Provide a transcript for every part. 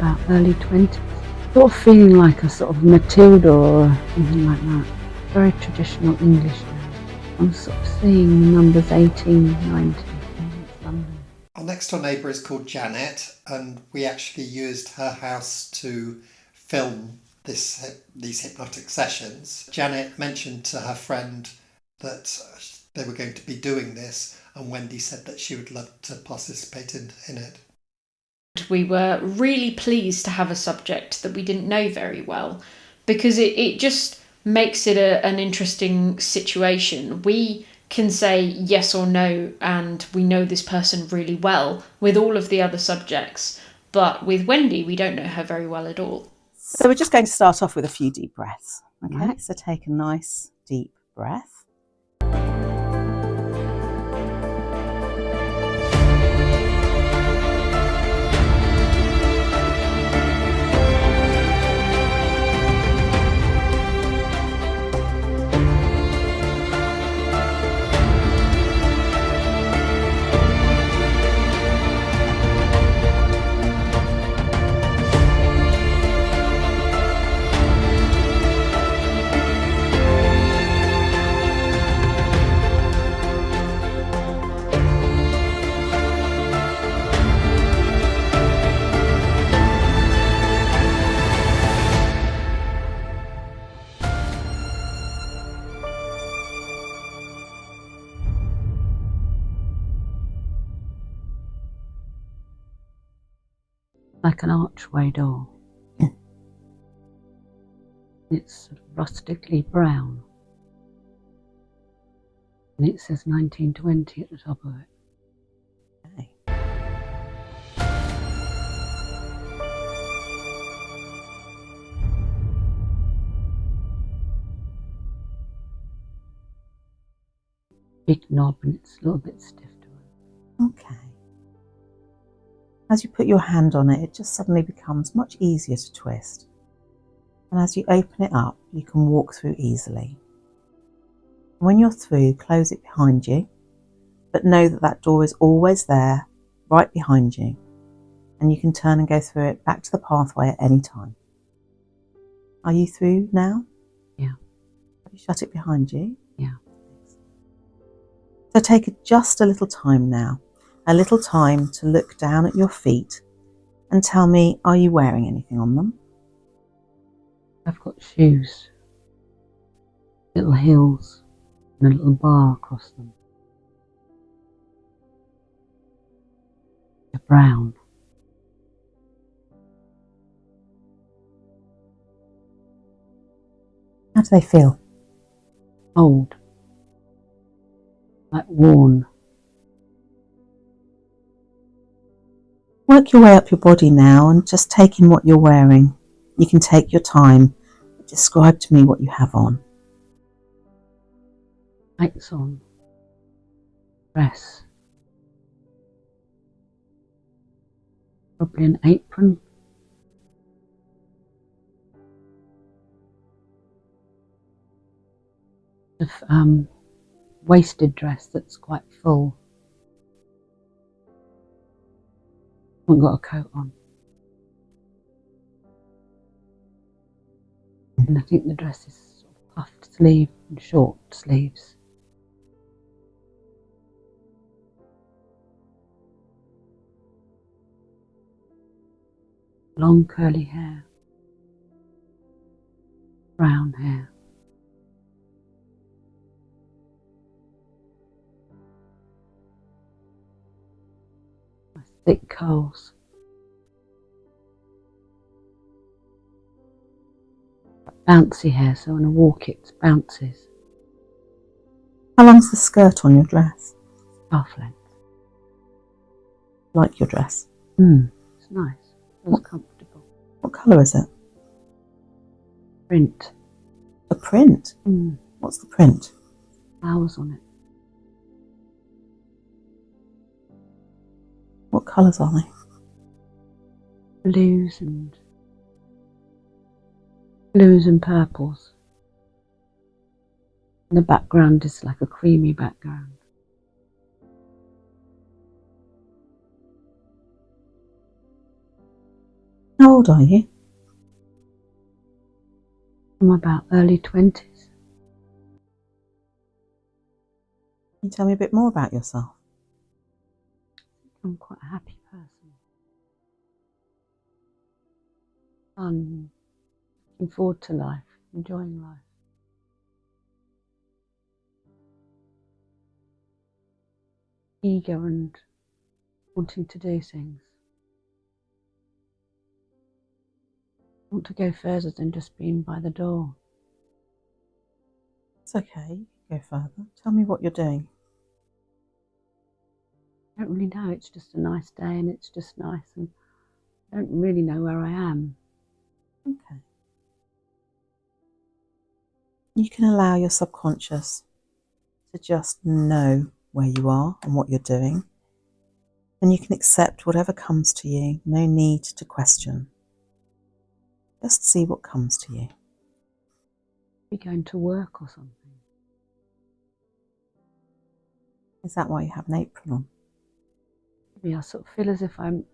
about early 20s. Sort of feeling like a sort of Matilda or something like that. Very traditional English now. I'm sort of seeing the numbers 18, 19 in London. Our next door neighbour is called Janet, and we actually used her house to film these hypnotic sessions. Janet mentioned to her friend that they were going to be doing this, and Wendy said that she would love to participate in it. We were really pleased to have a subject that we didn't know very well, because it just makes it an interesting situation. We can say yes or no, and we know this person really well with all of the other subjects. But with Wendy, we don't know her very well at all. So we're just going to start off with a few deep breaths. Okay, so take a nice deep breath. Like an archway door. It's sort of rustically brown. And it says 1920 at the top of it. Okay. Big knob, and it's a little bit stiff to it. Okay. As you put your hand on it, it just suddenly becomes much easier to twist. And as you open it up, you can walk through easily. When you're through, close it behind you, but know that that door is always there, right behind you, and you can turn and go through it back to the pathway at any time. Are you through now? Yeah. Have you shut it behind you? Yeah. So take just a little time now. A little time to look down at your feet and tell me, are you wearing anything on them? I've got shoes, little heels, and a little bar across them. They're brown. How do they feel? Old, like worn. Work your way up your body now and just take in what you're wearing. You can take your time. Describe to me what you have on. Lights on. Dress. Probably an apron. Waisted dress that's quite full. Haven't got a coat on. And I think the dress is sort of puffed sleeve and short sleeves. Long curly hair. Brown hair. Thick curls. Bouncy hair, so when I walk it bounces. How long's the skirt on your dress? Half length. Like your dress? It's nice. Feels comfortable. What colour is it? Print. A print? What's the print? Flowers on it. What colours are they? Blues and purples. And the background is like a creamy background. How old are you? I'm about early 20s. Can you tell me a bit more about yourself? I'm quite a happy person. I'm looking forward to life, enjoying life. Eager and wanting to do things. I want to go further than just being by the door. It's okay, go further. Tell me what you're doing. I don't really know, it's just a nice day and it's just nice, and I don't really know where I am. Okay. You can allow your subconscious to just know where you are and what you're doing, and you can accept whatever comes to you. No need to question. Just see what comes to you. Be going to work or something. Is that why you have an apron on? Maybe I sort of feel as if I'm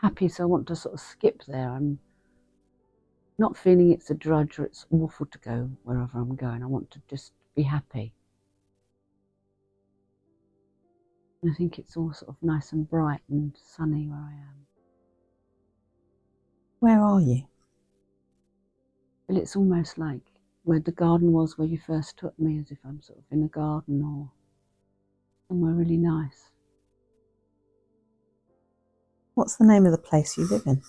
happy, so I want to sort of skip there. I'm not feeling it's a drudge or it's awful to go wherever I'm going. I want to just be happy. And I think it's all sort of nice and bright and sunny where I am. Where are you? Well, it's almost like where the garden was where you first took me, as if I'm sort of in a garden or somewhere really nice. What's the name of the place you live in?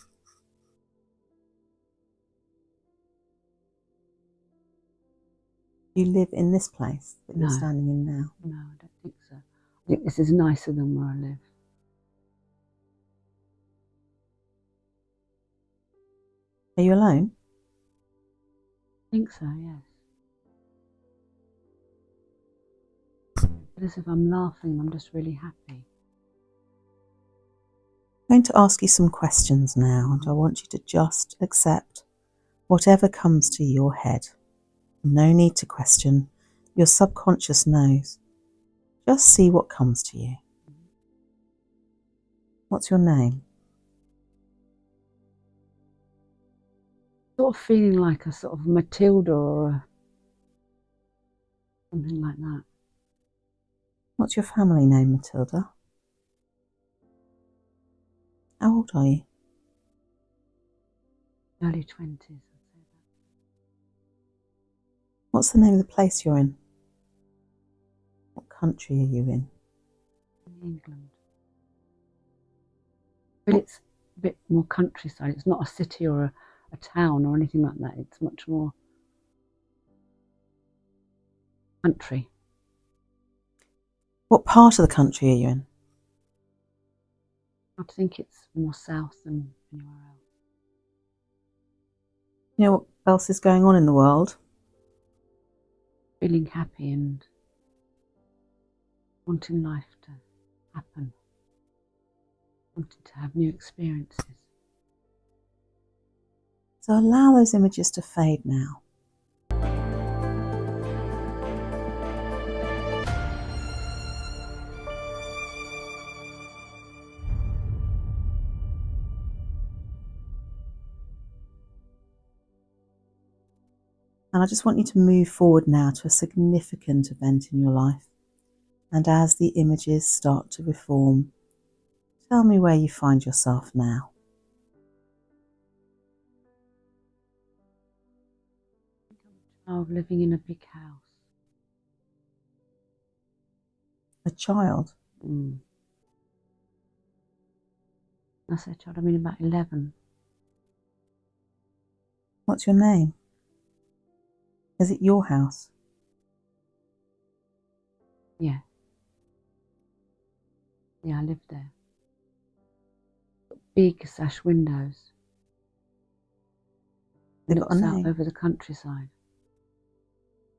You live in this place that you're No. standing in now? No, I don't think so. I think this is nicer than where I live. Are you alone? I think so, yes. But as if I'm laughing, I'm just really happy. I'm going to ask you some questions now, and I want you to just accept whatever comes to your head. No need to question. Your subconscious knows. Just see what comes to you. What's your name? Sort of feeling like a sort of Matilda or something like that. What's your family name, Matilda? How old are you? Early 20s, I'd say that. What's the name of the place you're in? What country are you in? In England. But it's a bit more countryside. It's not a city or a town or anything like that. It's much more country. What part of the country are you in? I think it's more south than anywhere else. You know what else is going on in the world? Feeling happy and wanting life to happen. Wanting to have new experiences. So allow those images to fade now. And I just want you to move forward now to a significant event in your life. And as the images start to reform, tell me where you find yourself now. Of living in a big house. A child? I say child, I mean about 11. What's your name? Is it your house? Yeah. Yeah, I lived there. Big sash windows. Has it got a Looks out name? over the countryside.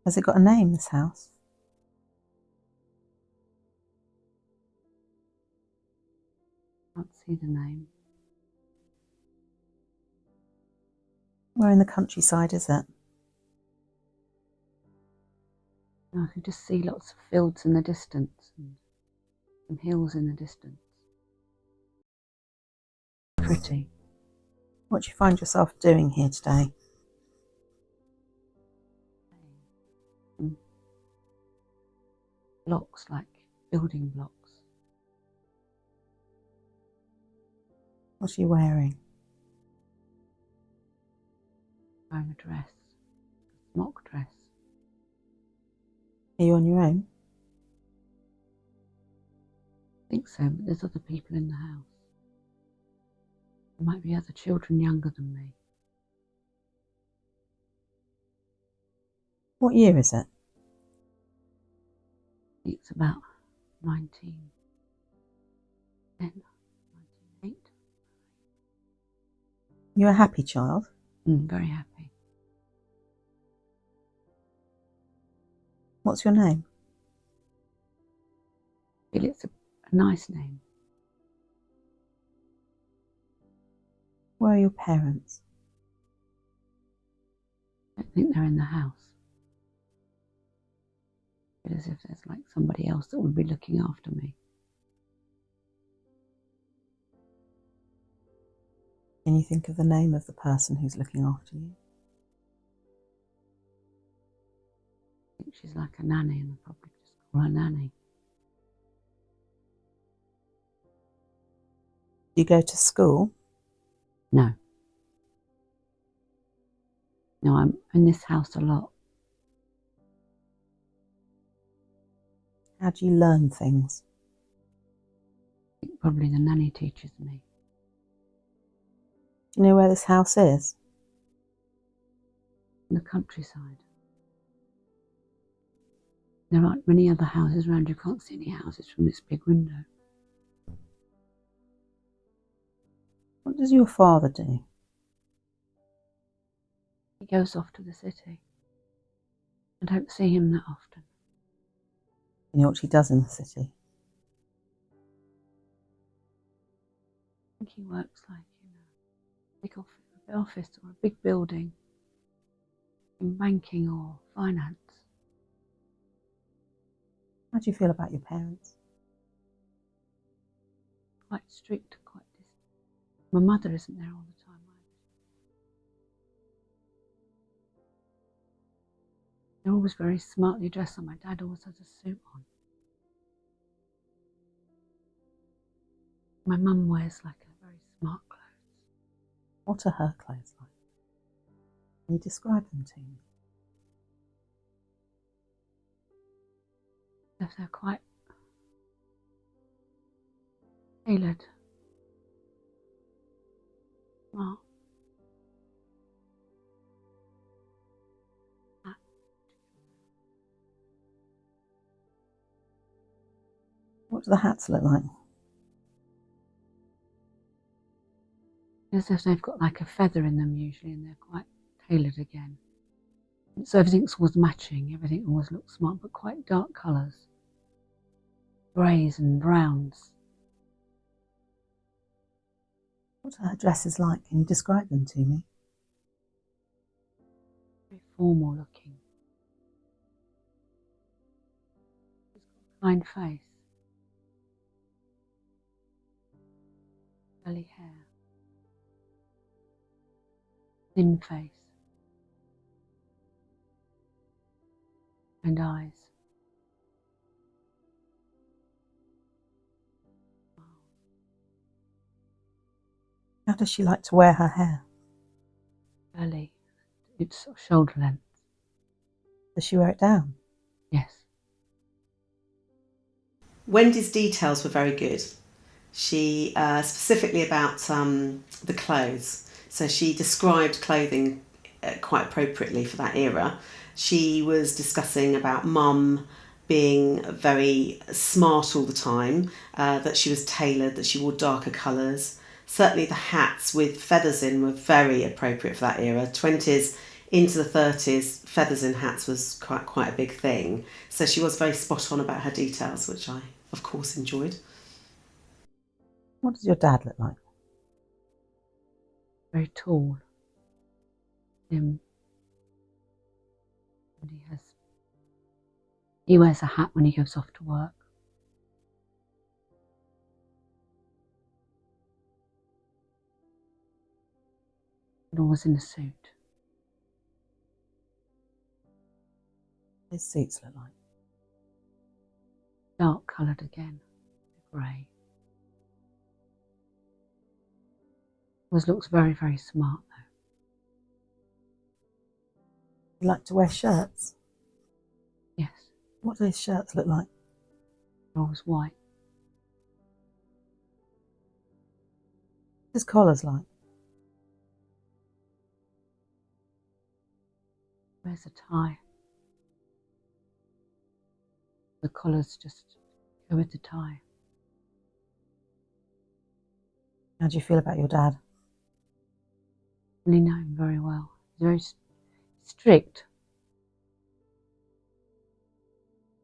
Has it got a name, this house? Can't see the name. Where in the countryside is it? I can just see lots of fields in the distance and some hills in the distance. Pretty. What do you find yourself doing here today? Blocks, like building blocks. What are you wearing? Wearing a dress, a smock dress. Are you on your own? I think so, but there's other people in the house. There might be other children younger than me. What year is it? I think it's about 1910, 1908. You're a happy child? Very happy. What's your name? I feel it's a nice name. Where are your parents? I don't think they're in the house. I feel as if there's like somebody else that would be looking after me. Can you think of the name of the person who's looking after you? I think she's like a nanny, and I'll probably just call her nanny. Do you go to school? No. No, I'm in this house a lot. How do you learn things? I think probably the nanny teaches me. Do you know where this house is? In the countryside. There aren't many other houses around. You can't see any houses from this big window. What does your father do? He goes off to the city. I don't see him that often. You know what he does in the city? I think he works like in a big office or a big building, in banking or finance. How do you feel about your parents? Quite strict, quite distant. My mother isn't there all the time either. They're always very smartly dressed, and my dad always has a suit on. My mum wears like a very smart clothes. What are her clothes like? Can you describe them to me? They're quite tailored. Smart. What do the hats look like? As if they've got like a feather in them usually, and they're quite tailored again. So everything's always matching, everything always looks smart, but quite dark colours. Greys and browns. What are her dresses like? Can you describe them to me? Very formal looking. She's got a kind face. Curly hair. Thin face. And eyes. How does she like to wear her hair? Curly. It's sort of shoulder length. Does she wear it down? Yes. Wendy's details were very good. She specifically about the clothes. So she described clothing quite appropriately for that era. She was discussing about mum being very smart all the time, that she was tailored, that she wore darker colours. Certainly the hats with feathers in were very appropriate for that era. 20s into the 30s, feathers in hats was quite a big thing. So she was very spot on about her details, which I, of course, enjoyed. What does your dad look like? Very tall. And he wears a hat when he goes off to work. and always in a suit. What do suits look like? Dark coloured again, grey. Always looks very, very smart though. You like to wear shirts? Yes, What do his shirts look like? they're always white. What his collars like? Wears a tie. The collars just go with the tie. How do you feel about your dad? Really know him very well. He's very strict.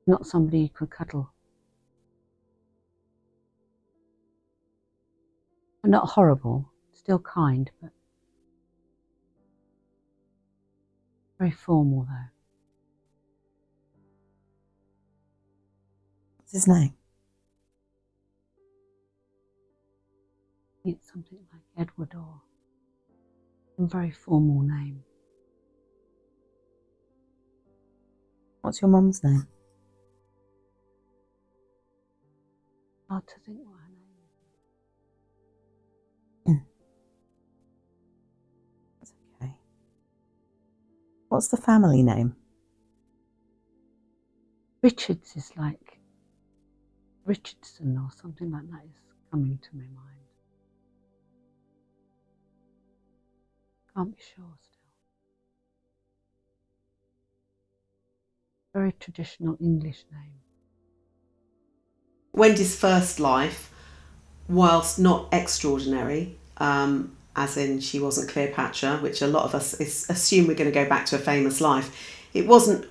Not somebody you could cuddle. Not horrible, still kind, but very formal though. What's his name? It's something like Edward or a very formal name. What's your mum's name? Hard to think what her name is. That's okay. What's the family name? Richards is like Richardson or something like that is coming to my mind. Can't be sure still. Very traditional English name. Wendy's first life, whilst not extraordinary, as in she wasn't Cleopatra, which a lot of us assume we're going to go back to a famous life. It wasn't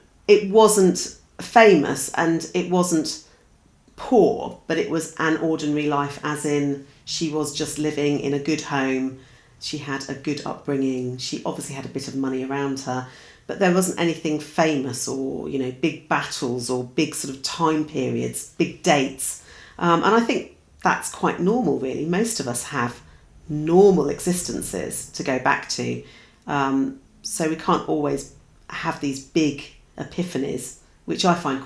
famous and it wasn't poor, but it was an ordinary life, as in she was just living in a good home. She had a good upbringing. She obviously had a bit of money around her, but there wasn't anything famous or, you know, big battles or big sort of time periods, big dates. And I think that's quite normal, really. Most of us have normal existences to go back to. So we can't always have these big epiphanies, which I find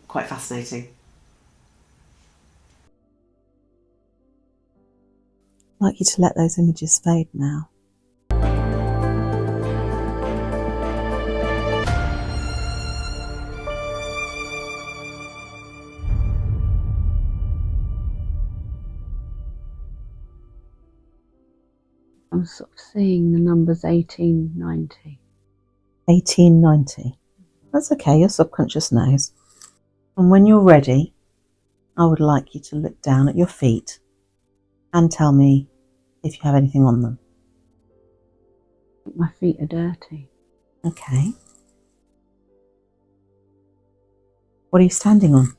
quite fascinating. I'd like you to let those images fade now. I'm sort of seeing the numbers 1890. 1890. That's okay, your subconscious knows. And when you're ready, I would like you to look down at your feet and tell me if you have anything on them. My feet are dirty. Okay. What are you standing on?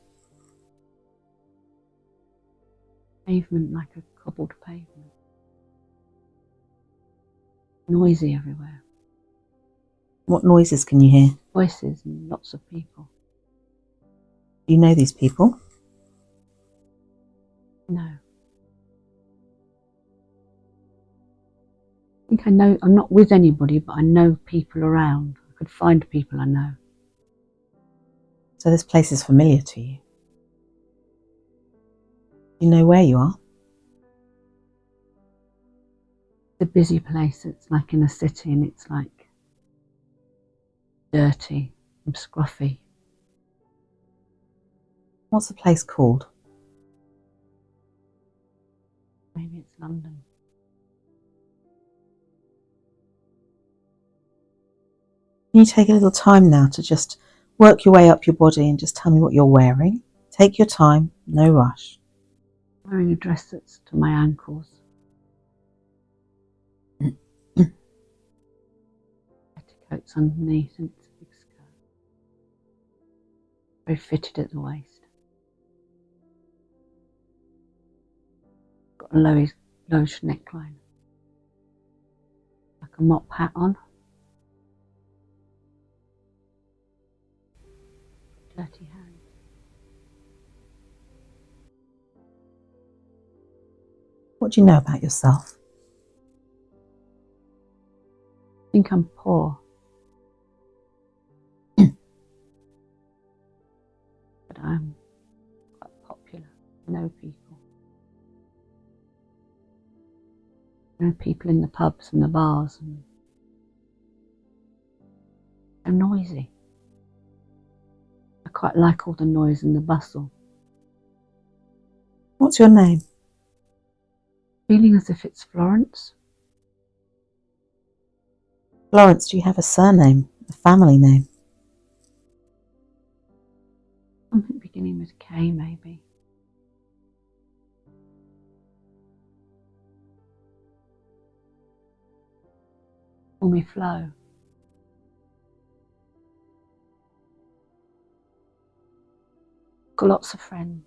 Pavement like a cobbled pavement. Noisy everywhere. What noises can you hear? Voices and lots of people. Do you know these people? No. I think I know, I'm not with anybody, but I know people around. I could find people I know. So this place is familiar to you. You know where you are? It's a busy place. It's like in a city and it's like dirty and scruffy. What's the place called? Maybe it's London. Can you take a little time now to just work your way up your body and just tell me what you're wearing? Take your time, no rush. I'm wearing a dress that's to my ankles. Petticoats underneath and it's a big skirt. Very fitted at the waist. Got a lowish neckline. Like a mop hat on. Dirty hands. What do you know about yourself? think I'm poor. But I'm quite popular. I know people. I know people in the pubs and the bars, and they're noisy. I quite like all the noise and the bustle. What's your name? Feeling as if it's Florence. Florence, do you have a surname, a family name? Something beginning with K, maybe. Call me Flo. Got lots of friends.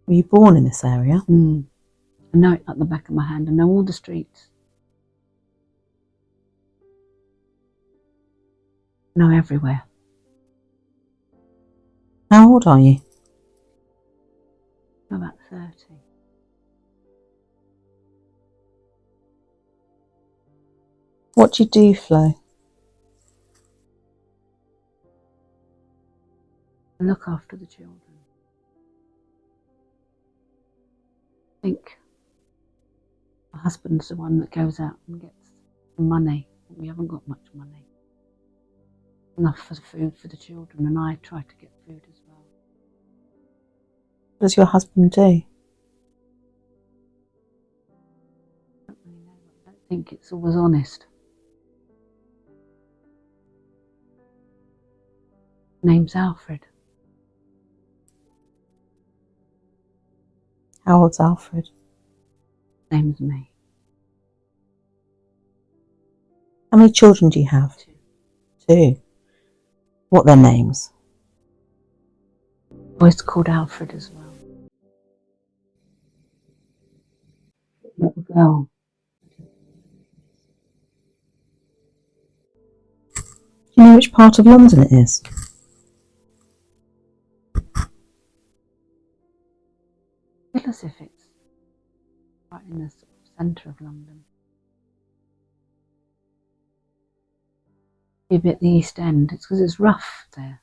Were you born in this area? I know it like the back of my hand. I know all the streets. I know everywhere. How old are you? I'm about 30. What do you do, Flo? I look after the children. I think my husband's the one that goes out and gets the money. We haven't got much money. Enough for the food for the children, and I try to get food as well. What does your husband do? I don't really know. I don't think it's always honest. Name's Alfred. How old's Alfred? Name's me. How many children do you have? 2. 2. What are their names? Boy's called Alfred as well. Little girl. Do you know which part of London it is? I feel as if it's right in the sort of centre of London. A bit the East End. It's because it's rough there.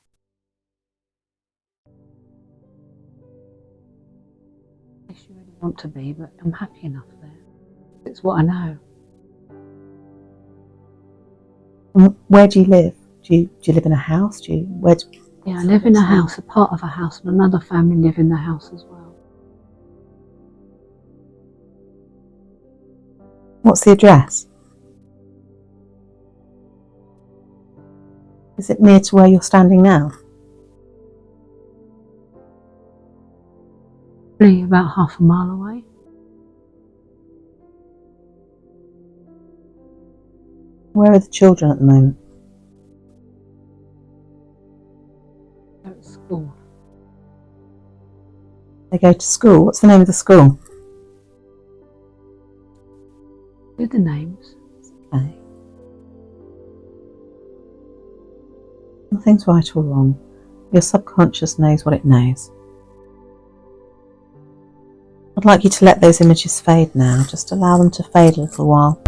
I guess you really want to be, but I'm happy enough there. It's what I know. And where do you live? Do you live in a house? Yeah, I live in a house, a part of a house, and another family live in the house as well. What's the address? Is it near to where you're standing now? Probably about half a mile away. Where are the children at the moment? They're at school. They go to school. What's the name of the school? Do the names. Okay. Nothing's right or wrong. Your subconscious knows what it knows. I'd like you to let those images fade now. Just allow them to fade a little while.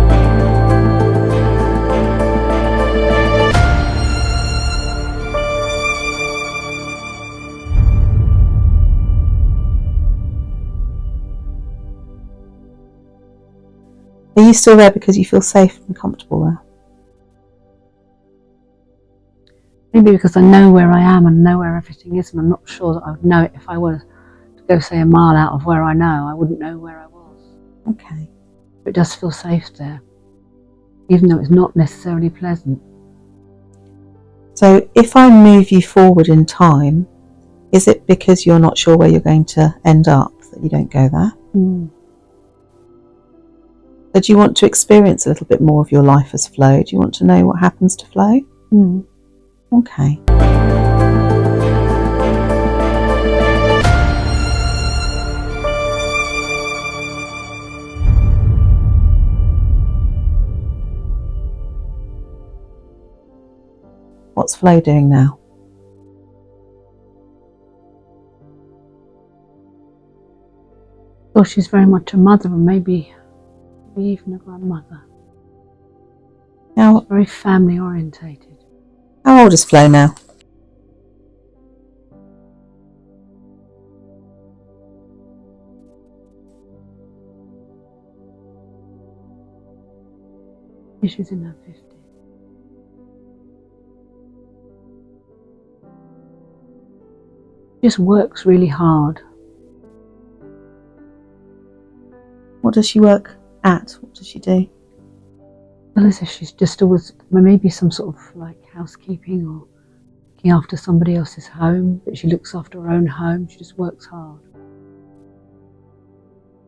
Are you still there because you feel safe and comfortable there? Maybe because I know where I am and know where everything is, and I'm not sure that I would know it if I were to go, say, a mile out of where I know. I wouldn't know where I was. Okay. But it does feel safe there, even though it's not necessarily pleasant. So if I move you forward in time, is it because you're not sure where you're going to end up that you don't go there? So do you want to experience a little bit more of your life as Flo? Do you want to know what happens to Flo? Okay. What's Flo doing now? Well, she's very much a mother, and maybe Maybe even a grandmother. Now, Very family orientated. how old is Flo now? She's in her 50s. Just works really hard. What does she work at? What does she do? Well, as if she's just always, maybe some sort of like housekeeping or looking after somebody else's home, but she looks after her own home. She just works hard.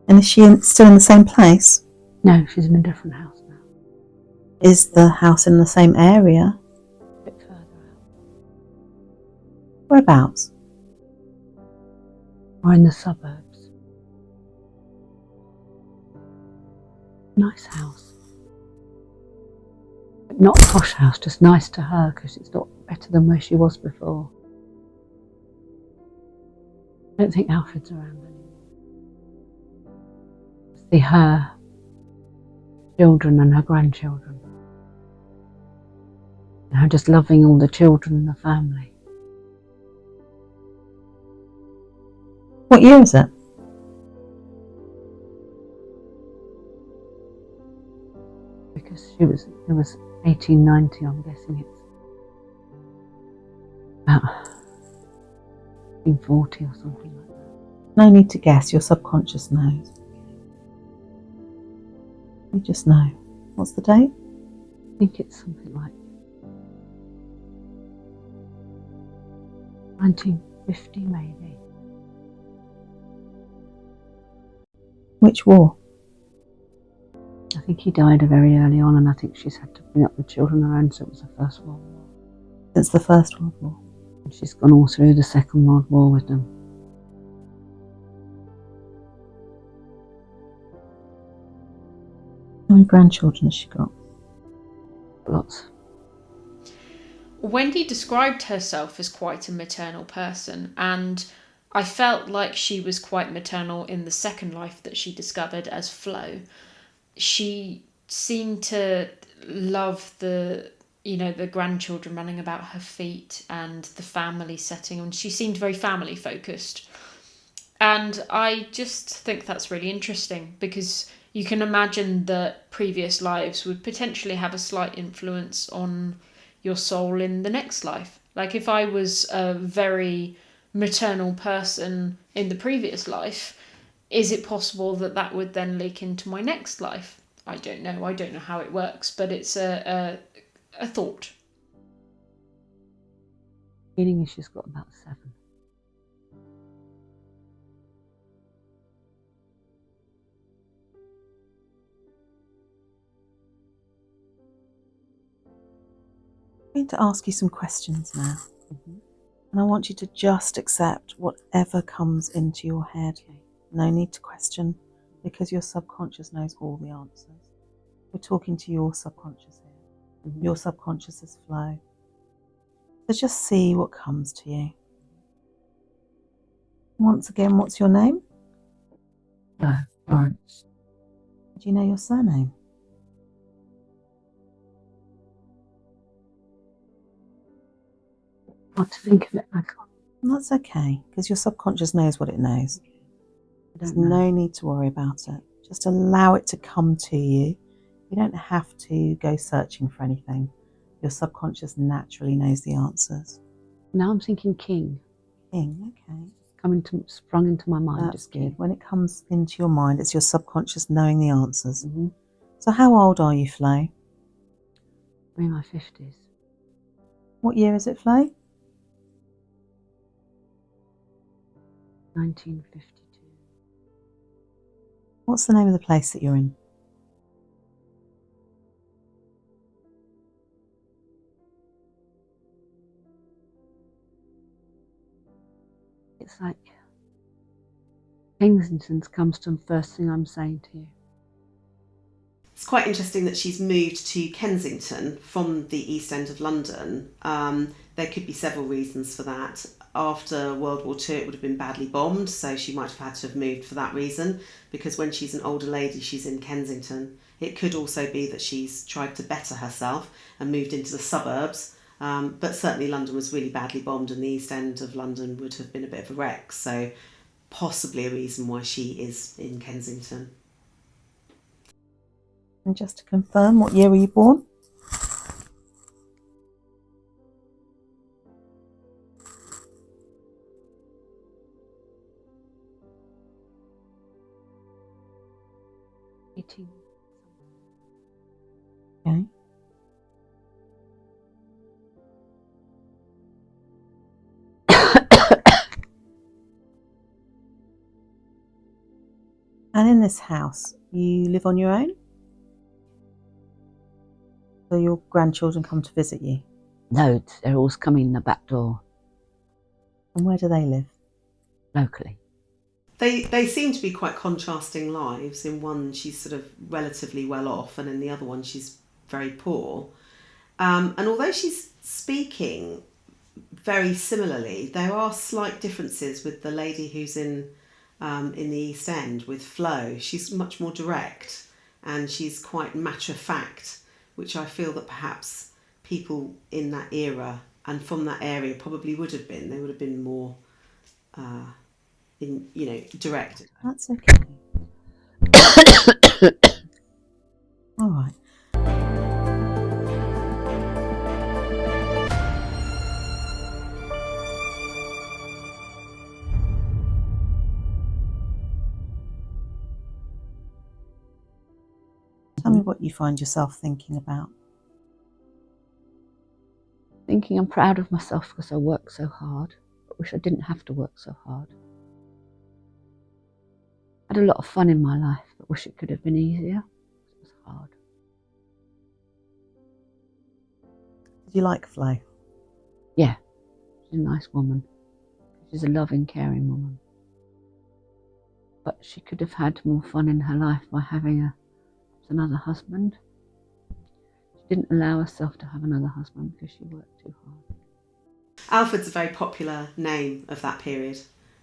And is she still in the same place? No, she's in a different house now. Is the house in the same area? A bit further out. Whereabouts? Or in the suburbs. Nice house. But not a posh house, just nice to her because it's not better than where she was before. I don't think Alfred's around anymore. See her children and her grandchildren. And her just loving all the children in the family. What year is it? Because it was 1890, I'm guessing it's about 1840 or something like that. No need to guess, your subconscious knows. You just know. What's the date? I think it's something like 1950 maybe. Which war? I think he died very early on, and I think she's had to bring up the children her own, so it was the First World War. Since the First World War. And she's gone all through the Second World War with them. How many grandchildren has she got? Lots. Wendy described herself as quite a maternal person, and I felt like she was quite maternal in the second life that she discovered as Flo. She seemed to love the grandchildren running about her feet and the family setting, and she seemed very family focused. And I just think that's really interesting because you can imagine that previous lives would potentially have a slight influence on your soul in the next life. Like if I was a very maternal person in the previous life, is it possible that that would then leak into my next life? I don't know how it works, but it's a thought. Feeling is she's got about 7. I'm going to ask you some questions now. And I want you to just accept whatever comes into your head. No need to question, because your subconscious knows all the answers. We're talking to your subconscious here. Your subconscious is Flo. So just see what comes to you. Once again, what's your name? Florence. Do you know your surname? Hard to think of it. I can't. That's okay, because your subconscious knows what it knows. There's know. no need to worry about it. Just allow it to come to you. You don't have to go searching for anything. Your subconscious naturally knows the answers. Now I'm thinking king. King, okay. Sprung into my mind. That's good. When it comes into your mind, it's your subconscious knowing the answers. Mm-hmm. So how old are you, Flo? I'm in my 50s. What year is it, Flo? 1952. What's the name of the place that you're in? It's like Kensington's comes to the first thing I'm saying to you. It's quite interesting that she's moved to Kensington from the East End of London. There could be several reasons for that. after World War II it would have been badly bombed, so she might have had to have moved for that reason, because when she's an older lady she's in Kensington. It could also be that she's tried to better herself and moved into the suburbs, but certainly London was really badly bombed and the East End of London would have been a bit of a wreck, so possibly a reason why she is in Kensington. And just to confirm, what year were you born? Eating. Okay. And in this house, you live on your own? So your grandchildren come to visit you? Loads. They're always coming in the back door. And where do they live? Locally. They seem to be quite contrasting lives. In one she's sort of relatively well off and in the other one she's very poor. And although she's speaking very similarly, there are slight differences with the lady who's in the East End with Flo. She's much more direct and she's quite matter of fact, which I feel that perhaps people in that era and from that area probably would have been. They would have been more direct. That's okay. All right. Tell me what you find yourself thinking about. Thinking I'm proud of myself because I worked so hard. I wish I didn't have to work so hard. I had a lot of fun in my life, but wish it could have been easier. It was hard. Did you like Flo? Yeah, she's a nice woman. She's a loving, caring woman. But she could have had more fun in her life by having another husband. She didn't allow herself to have another husband because she worked too hard. Alfred's a very popular name of that period.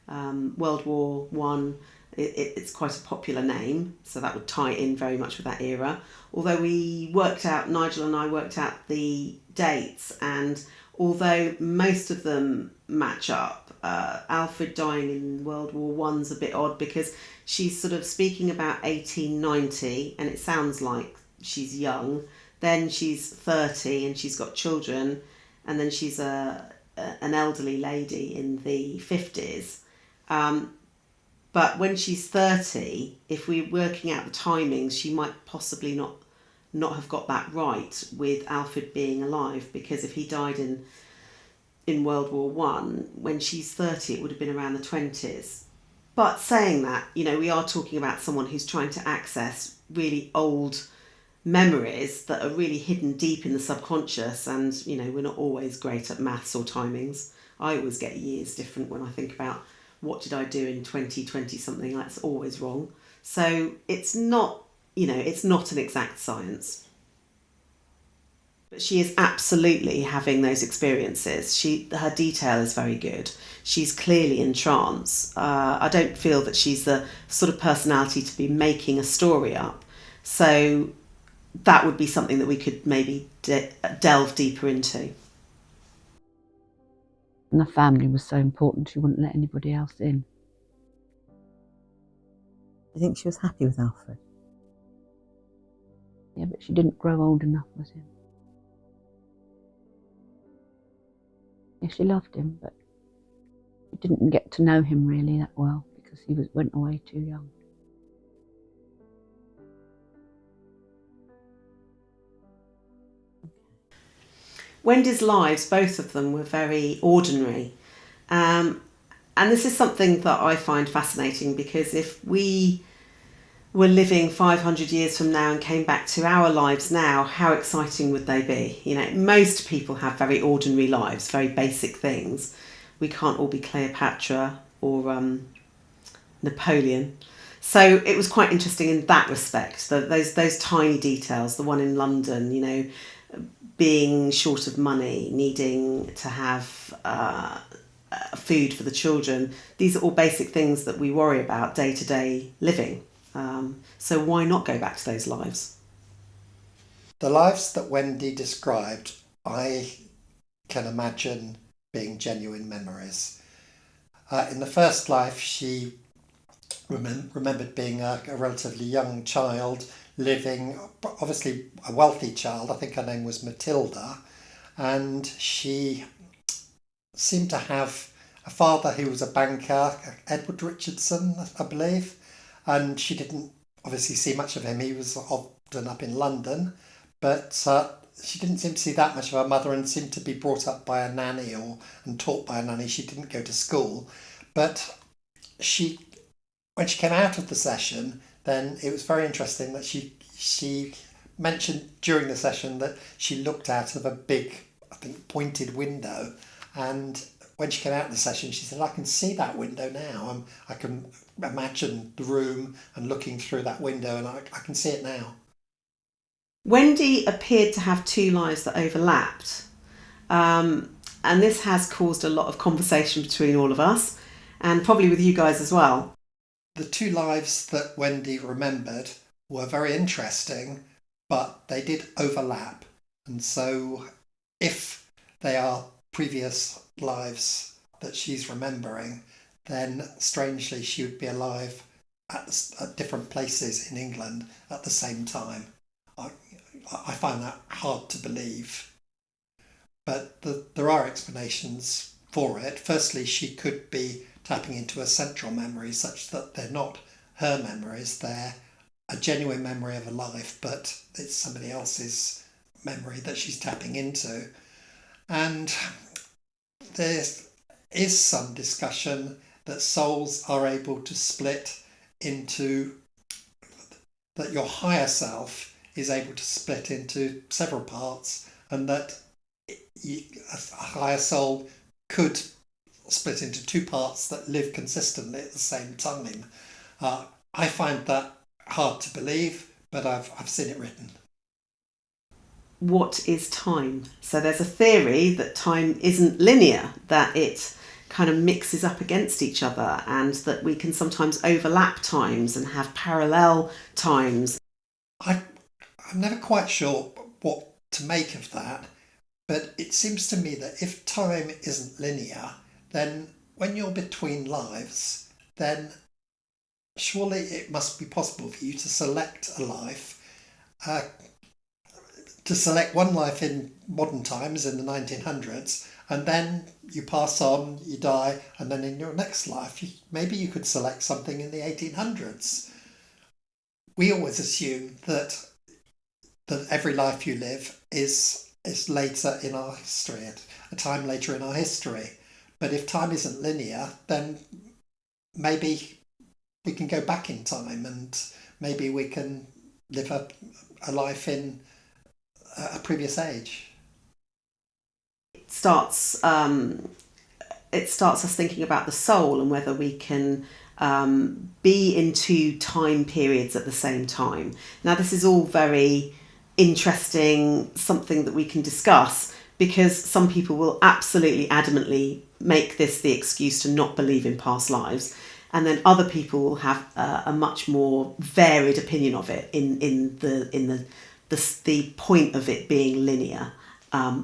World War One. It's quite a popular name, so that would tie in very much with that era. Although Nigel and I worked out the dates, and although most of them match up, Alfred dying in World War One's a bit odd because she's sort of speaking about 1890, and it sounds like she's young. Then she's 30 and she's got children, and then she's an elderly lady in the 50s. But when she's 30, if we're working out the timings, she might possibly not have got that right with Alfred being alive, because if he died in World War One, when she's 30, it would have been around the 20s. But saying that, we are talking about someone who's trying to access really old memories that are really hidden deep in the subconscious, and we're not always great at maths or timings. I always get years different when I think about what did I do in 2020 something. That's always wrong. So it's not an exact science. But she is absolutely having those experiences. Her detail is very good. She's clearly in trance. I don't feel that she's the sort of personality to be making a story up. So that would be something that we could maybe delve deeper into. And the family was so important, she wouldn't let anybody else in. Do you think she was happy with Alfred? Yeah, but she didn't grow old enough with him. Yeah, she loved him, but she didn't get to know him really that well because he went away too young. Wendy's lives, both of them, were very ordinary. And this is something that I find fascinating, because if we were living 500 years from now and came back to our lives now, how exciting would they be? Most people have very ordinary lives, very basic things. We can't all be Cleopatra or Napoleon. So it was quite interesting in that respect, those tiny details, the one in London, being short of money, needing to have food for the children. These are all basic things that we worry about day-to-day living. So why not go back to those lives? The lives that Wendy described, I can imagine being genuine memories. In the first life, she remembered being a relatively young child, living, obviously a wealthy child. I think her name was Matilda, and she seemed to have a father who was a banker, Edward Richardson, I believe, and she didn't obviously see much of him. He was often up in London, but she didn't seem to see that much of her mother and seemed to be brought up by a nanny and taught by a nanny. She didn't go to school, but when she came out of the session, then it was very interesting that she mentioned during the session that she looked out of a big, I think, pointed window, and when she came out of the session, she said, "I can see that window now. I can imagine the room and looking through that window, and I can see it now." Wendy appeared to have two lives that overlapped, and this has caused a lot of conversation between all of us, and probably with you guys as well. The two lives that Wendy remembered were very interesting, but they did overlap. And so if they are previous lives that she's remembering, then strangely she would be alive at different places in England at the same time. I find that hard to believe. But there are explanations for it. Firstly, she could be tapping into a central memory such that they're not her memories, they're a genuine memory of a life, but it's somebody else's memory that she's tapping into. And there is some discussion that souls are able to split into, that your higher self is able to split into several parts, and that a higher soul could split into two parts that live consistently at the same time. I find that hard to believe, but I've seen it written. What is time? So there's a theory that time isn't linear, that it kind of mixes up against each other, and that we can sometimes overlap times and have parallel times. I'm never quite sure what to make of that, but it seems to me that if time isn't linear, then when you're between lives, then surely it must be possible for you to select a life, to select one life in modern times in the 1900s, and then you pass on, you die, and then in your next life, maybe you could select something in the 1800s. We always assume that every life you live is later in our history, at a time later in our history. But if time isn't linear, then maybe we can go back in time, and maybe we can live a life in a previous age. It starts us thinking about the soul and whether we can be in two time periods at the same time. Now, this is all very interesting, something that we can discuss, because some people will absolutely adamantly make this the excuse to not believe in past lives, and then other people will have a much more varied opinion of it in the point of it being linear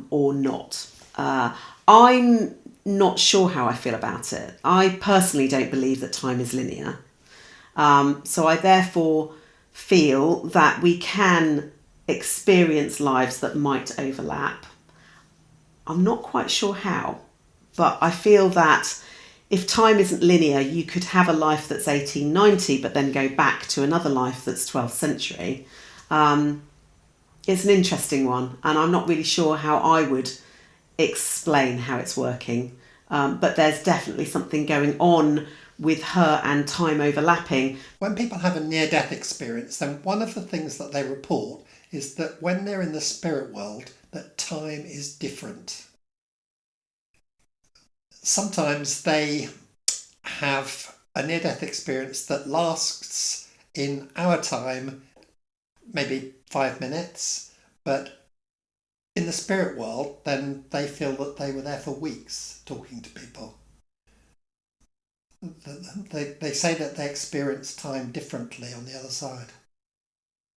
or not. I'm not sure how I feel about it. I personally don't believe that time is linear, so I therefore feel that we can experience lives that might overlap. I'm not quite sure how, but I feel that if time isn't linear, you could have a life that's 1890 but then go back to another life that's 12th century. It's an interesting one, and I'm not really sure how I would explain how it's working, but there's definitely something going on with her and time overlapping. When people have a near-death experience, then one of the things that they report is that when they're in the spirit world, that time is different. Sometimes they have a near-death experience that lasts in our time maybe 5 minutes, but in the spirit world, then they feel that they were there for weeks talking to people. they say that they experience time differently on the other side.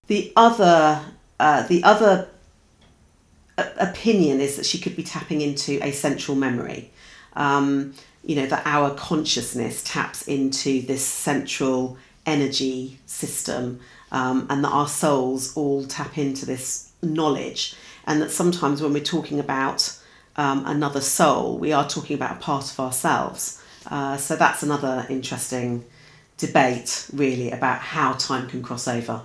The other opinion is that she could be tapping into a central memory. That our consciousness taps into this central energy system, and that our souls all tap into this knowledge, and that sometimes when we're talking about another soul, we are talking about a part of ourselves. So that's another interesting debate, really, about how time can cross over.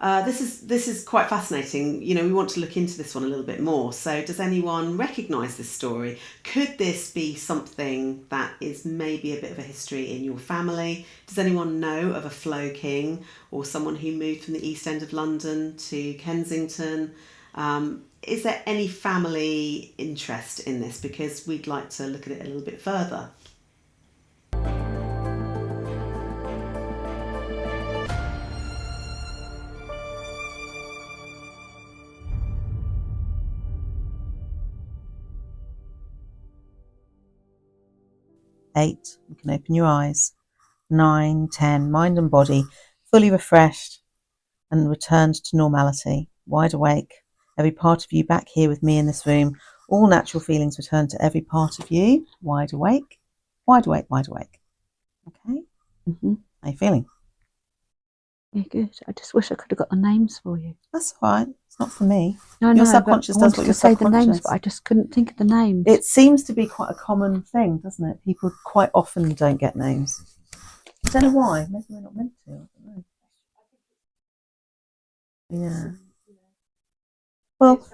This is quite fascinating. We want to look into this one a little bit more. So does anyone recognise this story? Could this be something that is maybe a bit of a history in your family? Does anyone know of a Flow King or someone who moved from the East End of London to Kensington? Is there any family interest in this? Because we'd like to look at it a little bit further. Eight, you can open your eyes. 9, 10, mind and body fully refreshed and returned to normality, wide awake. Every part of you back here with me in this room. All natural feelings return to every part of you, wide awake, wide awake, wide awake. Okay? Mm-hmm. How are you feeling? Yeah, good. I just wish I could have got the names for you. That's all right. It's not for me. Your subconscious I does wanted what to your say the subconscious. names, but I just couldn't think of the names. It seems to be quite a common thing, doesn't it? People quite often don't get names. I don't know why. Maybe we're not meant to. I don't know. Yeah. Well,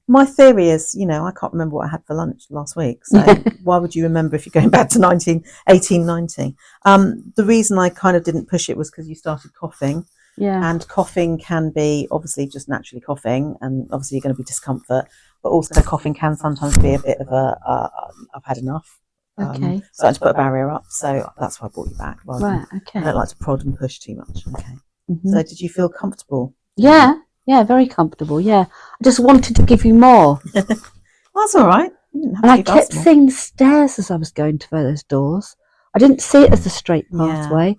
my theory is, I can't remember what I had for lunch last week. So why would you remember if you're going back to 1890? The reason I kind of didn't push it was because you started coughing. Yeah. And coughing can be obviously just naturally coughing, and obviously you're going to be discomfort, but also coughing can sometimes be a bit of I've had enough. Okay. Starting to put a barrier up, so that's why I brought you back. Right, okay. I don't like to prod and push too much. Okay. Mm-hmm. So did you feel comfortable? Yeah, very comfortable, yeah. I just wanted to give you more. That's all right. And I kept seeing the stairs as I was going to those doors. I didn't see it as a straight pathway. Yeah.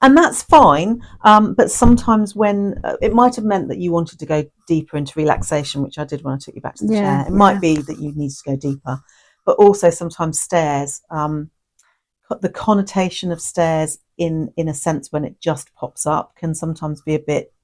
And that's fine, but sometimes when it might have meant that you wanted to go deeper into relaxation, which I did when I took you back to the chair. It might be that you need to go deeper, but also sometimes stairs, the connotation of stairs in a sense when it just pops up can sometimes be a bit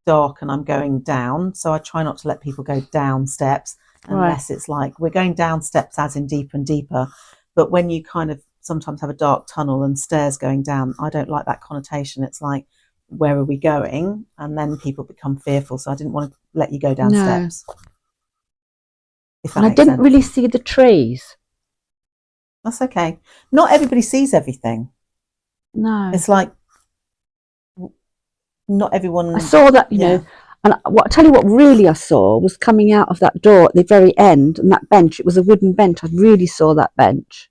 dark, and I'm going down. So I try not to let people go down steps unless it's like we're going down steps as in deeper and deeper. But when you kind of sometimes have a dark tunnel and stairs going down, I don't like that connotation. It's like, where are we going? And then people become fearful. So I didn't want to let you go down steps. And I didn't really see the trees. That's okay. Not everybody sees everything. No. It's like, not everyone. I saw that, you know, and I tell you what really I saw was coming out of that door at the very end, and that bench, it was a wooden bench. I really saw that bench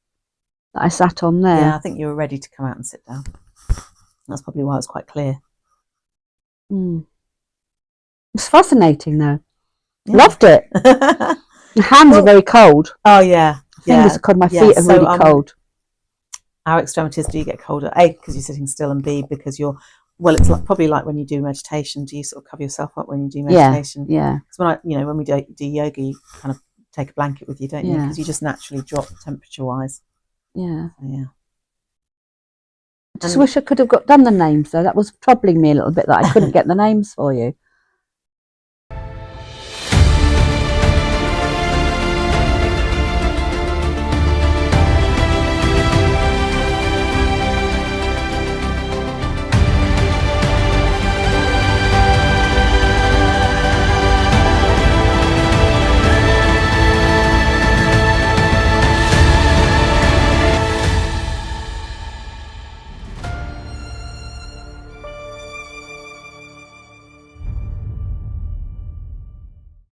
that I sat on there. Yeah, I think you were ready to come out and sit down. That's probably why it was quite clear. It's fascinating though. Yeah. Loved it. The hands are very cold. Oh yeah. Fingers are cold, my feet are really cold. Our extremities do get colder. A, because you're sitting still, and B, because you're, well, it's probably like when you do meditation. Do you sort of cover yourself up when you do meditation? Yeah. Because when we do yoga, you kind of take a blanket with you, don't you? Because you just naturally drop temperature-wise. Yeah. So, yeah. I just wish I could have done the names though. That was troubling me a little bit that I couldn't get the names for you.